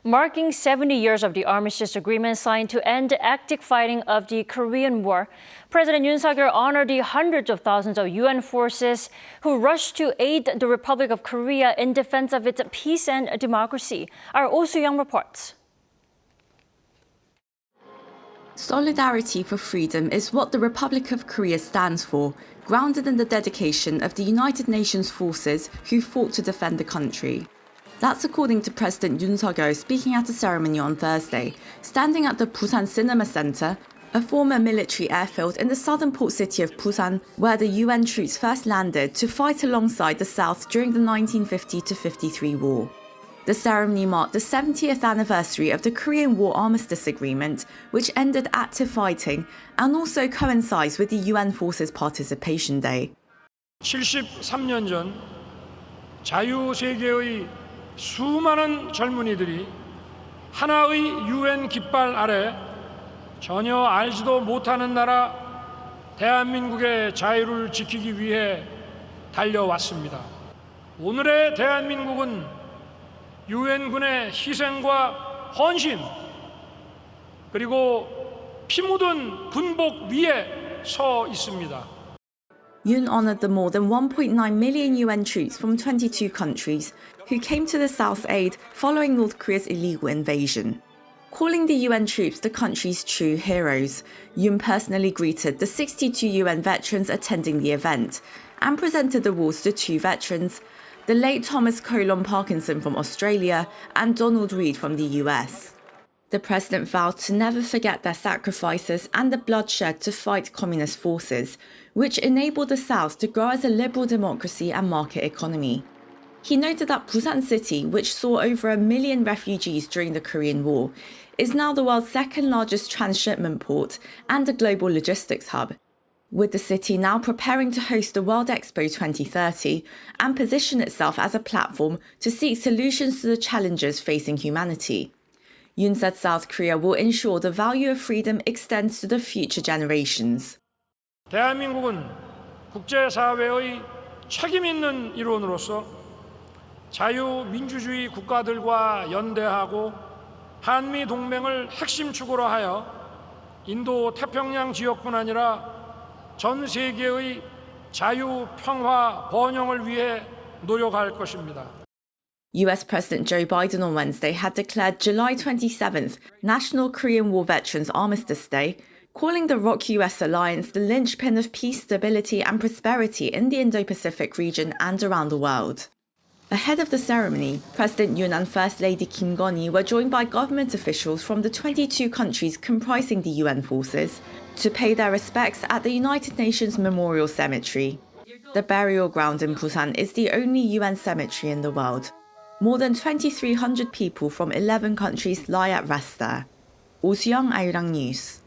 Marking 70 years of the armistice agreement signed to end active fighting of the Korean War, President Yoon Suk Yeol honored the hundreds of thousands of UN forces who rushed to aid the Republic of Korea in defense of its peace and democracy. Our Oh Soo-young reports. Solidarity for freedom is what the Republic of Korea stands for, grounded in the dedication of the United Nations forces who fought to defend the country. That's according to President Yoon Suk Yeol speaking at a ceremony on Thursday, standing at the Busan Cinema Center, a former military airfield in the southern port city of Busan, where the UN troops first landed to fight alongside the South during the 1950-53 war. The ceremony marked the 70th anniversary of the Korean War Armistice Agreement, which ended active fighting, and also coincides with the UN Forces Participation Day. 73년 전 자유세계의 수많은 젊은이들이 하나의 UN 깃발 아래 전혀 알지도 못하는 나라 대한민국의 자유를 지키기 위해 달려왔습니다. 오늘의 대한민국은 유엔군의 희생과 헌신 그리고 피 묻은 군복 위에 서 있습니다. Yoon honored the more than 1.9 million UN troops from 22 countries who came to the South's aid following North Korea's illegal invasion. Calling the UN troops the country's true heroes, Yoon personally greeted the 62 UN veterans attending the event and presented awards to two veterans, the late Thomas Colon Parkinson from Australia and Donald Reed from the US. The president vowed to never forget their sacrifices and the bloodshed to fight communist forces, which enabled the South to grow as a liberal democracy and market economy. He noted that Busan City, which saw over 1 million refugees during the Korean War, is now the world's second largest transshipment port and a global logistics hub, with the city now preparing to host the World Expo 2030 and position itself as a platform to seek solutions to the challenges facing humanity. Yoon said South Korea will ensure the value of freedom extends to the future generations. 대한민국은 국제사회의 책임 있는 일원으로서 자유민주주의 국가들과 연대하고 한미 동맹을 핵심 축으로 하여 인도 태평양 지역뿐 아니라 전 세계의 자유, 평화, 번영을 위해 노력할 것입니다. US President Joe Biden on Wednesday had declared July 27th National Korean War Veterans Armistice Day, calling the ROK-U.S. alliance the linchpin of peace, stability and prosperity in the Indo-Pacific region and around the world. Ahead of the ceremony, President Yoon and First Lady Kim Gon-hee were joined by government officials from the 22 countries comprising the UN forces to pay their respects at the United Nations Memorial Cemetery. The burial ground in Busan is the only UN cemetery in the world. More than 2,300 people from 11 countries lie at rest there. Oh Soo-young, Arirang News.